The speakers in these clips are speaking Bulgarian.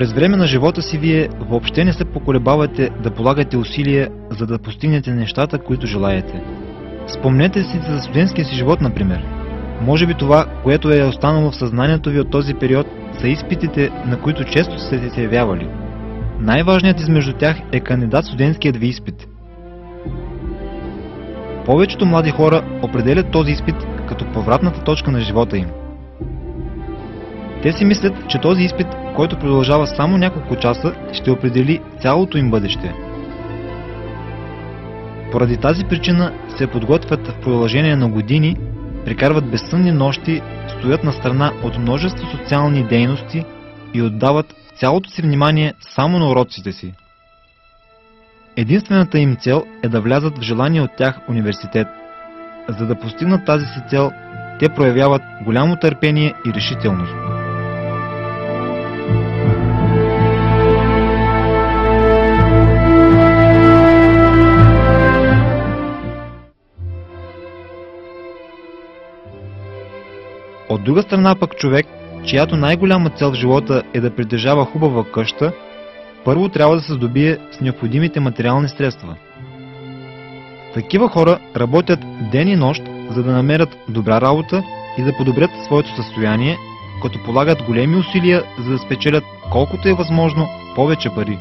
През време на живота си вие въобще не се поколебавате да полагате усилия, за да постигнете нещата, които желаете. Спомнете си за студентския си живот, например. Може би това, което е останало в съзнанието ви от този период, са изпитите, на които често сте се явявали. Най-важният измежду тях е кандидат-студентският ви изпит. Повечето млади хора определят този изпит като повратната точка на живота им. Те си мислят, че този изпит, който продължава само няколко часа, ще определи цялото им бъдеще. Поради тази причина се подготвят в продължение на години, прекарват безсънни нощи, стоят на страна от множество социални дейности и отдават цялото си внимание само на уроците си. Единствената им цел е да влязат в желания от тях университет. За да постигнат тази си цел, те проявяват голямо търпение и решителност. От друга страна пък човек, чиято най-голяма цел в живота е да притежава хубава къща, първо трябва да се здобие с необходимите материални средства. Такива хора работят ден и нощ, за да намерят добра работа и да подобрят своето състояние, като полагат големи усилия, за да спечелят колкото е възможно повече пари.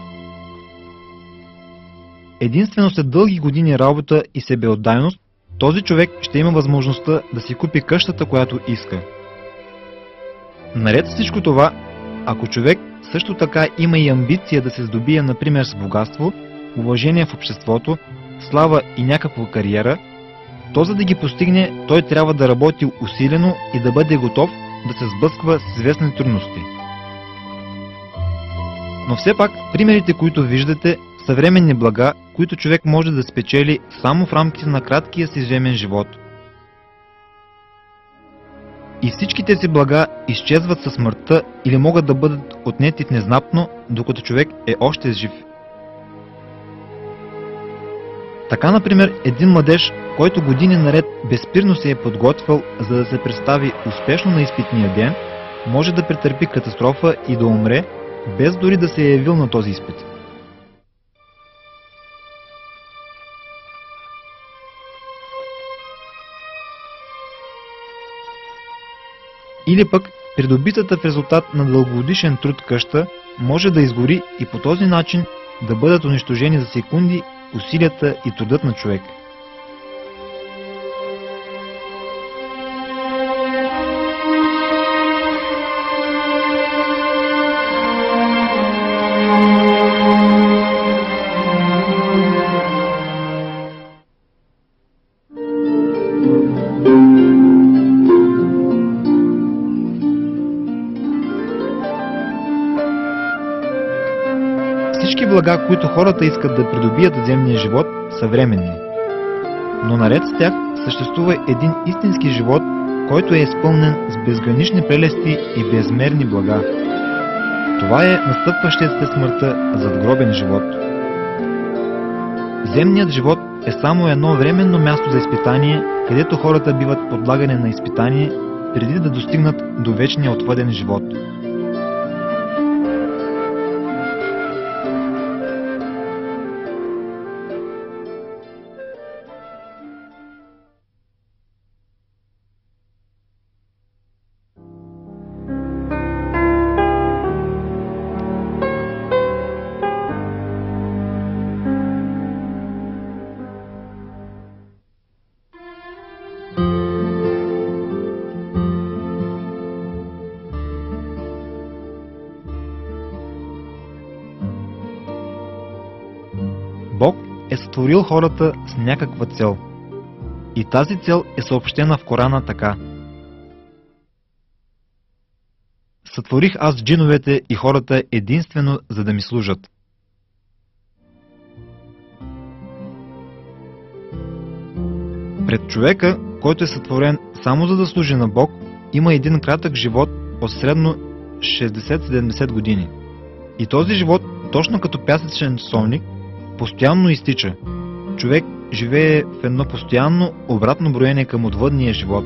Единствено след дълги години работа и себеотдайност, този човек ще има възможността да си купи къщата, която иска. Наред с всичко това, ако човек също така има и амбиция да се здобие, например, с богатство, уважение в обществото, слава и някаква кариера, то за да ги постигне, той трябва да работи усилено и да бъде готов да се сблъсква с известни трудности. Но все пак, примерите, които виждате, са временни блага, които човек може да спечели само в рамките на краткия си земен живот. И всички тези блага изчезват със смъртта или могат да бъдат отнети внезапно, докато човек е още жив. Така, например, един младеж, който години наред безспирно се е подготвил, за да се представи успешно на изпитния ден, може да претърпи катастрофа и да умре, без дори да се е явил на този изпит. Или пък придобитата в резултат на дългогодишен труд къща може да изгори и по този начин да бъдат унищожени за секунди усилията и трудът на човек. Всички блага, които хората искат да придобият в земния живот, са временни. Но наред с тях съществува един истински живот, който е изпълнен с безгранични прелести и безмерни блага. Това е настъпващият след смъртта задгробен живот. Земният живот е само едно временно място за изпитание, където хората биват подлагани на изпитание, преди да достигнат до вечния отвъден живот. Бог е сътворил хората с някаква цел. И тази цел е съобщена в Корана така: сътворих аз джиновете и хората единствено за да ми служат. Пред човека, който е сътворен само за да служи на Бог, има един кратък живот от средно 60-70 години. И този живот, точно като пясъчен часовник, постоянно изтича. Човек живее в едно постоянно обратно броене към отвъдния живот.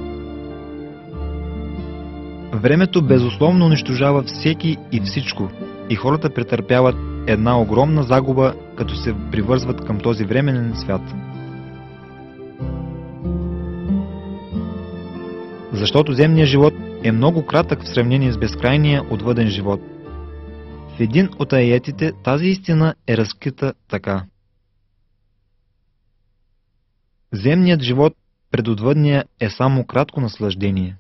Времето безусловно унищожава всеки и всичко, и хората претърпяват една огромна загуба, като се привързват към този временен свят. Защото земният живот е много кратък в сравнение с безкрайния отвъден живот. В един от аетите тази истина е разкрита така. Земният живот пред отвъдния е само кратко наслаждение.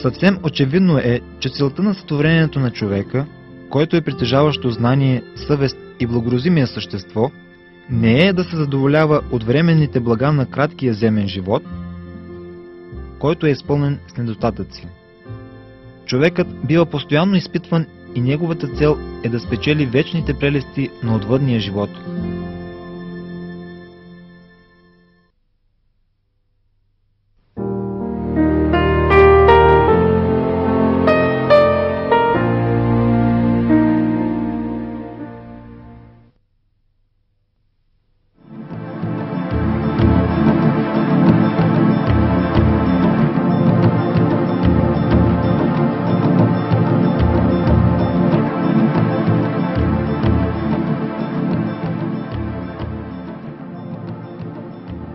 Съвсем очевидно е, че целта на сътворението на човека, който е притежаващо знание, съвест и благоразумие същество, не е да се задоволява от временните блага на краткия земен живот, който е изпълнен с недостатъци. Човекът бива постоянно изпитван и неговата цел е да спечели вечните прелести на отвъдния живот.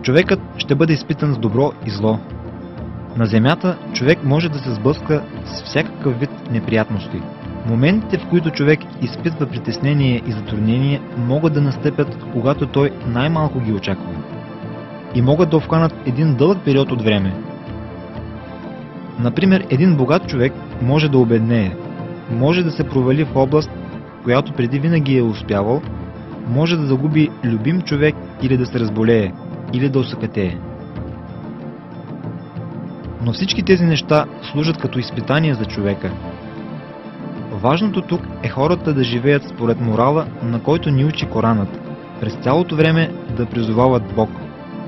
Човекът ще бъде изпитан с добро и зло. На земята човек може да се сблъска с всякакъв вид неприятности. Моментите, в които човек изпитва притеснение и затруднение, могат да настъпят, когато той най-малко ги очаква. И могат да обхванат един дълъг период от време. Например, един богат човек може да обеднее, може да се провали в област, която преди винаги е успявал, може да загуби любим човек или да се разболее, или да осакатее. Но всички тези неща служат като изпитание за човека. Важното тук е хората да живеят според морала, на който ни учи Коранът, през цялото време да призовават Бог,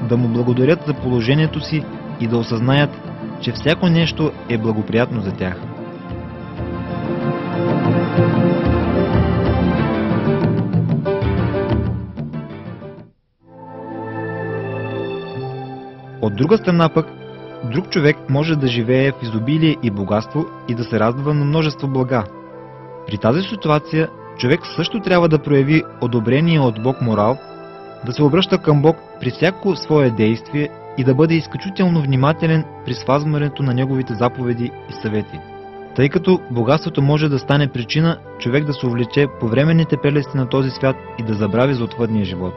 да му благодарят за положението си и да осъзнаят, че всяко нещо е благоприятно за тях. От друга страна пък, друг човек може да живее в изобилие и богатство и да се радва на множество блага. При тази ситуация, човек също трябва да прояви одобрение от Бог морал, да се обръща към Бог при всяко свое действие и да бъде изключително внимателен при спазването на Неговите заповеди и съвети. Тъй като богатството може да стане причина човек да се увлече по временните прелести на този свят и да забрави за отвъдния живот.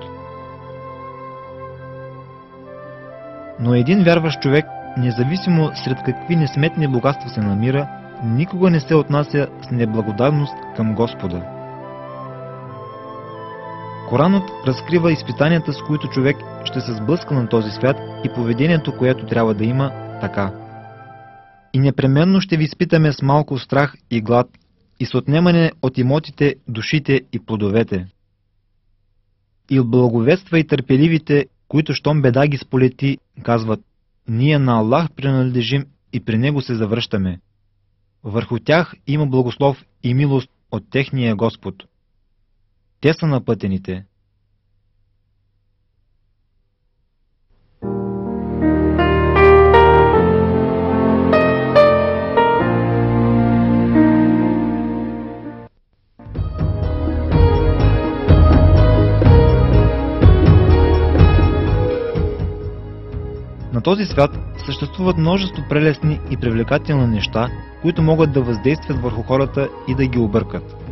Но един вярващ човек, независимо сред какви несметни богатства се намира, никога не се отнася с неблагодарност към Господа. Коранът разкрива изпитанията, с които човек ще се сблъска на този свят и поведението, което трябва да има, така. И непременно ще ви изпитаме с малко страх и глад и с отнемане от имотите, душите и плодовете. И благовества и търпеливите, които щом беда ги сполети, казват: ние на Аллах принадлежим и при Него се завръщаме. Върху тях има благослов и милост от техния Господ. Те са напътените. На този свят съществуват множество прелестни и привлекателни неща, които могат да въздействат върху хората и да ги объркат.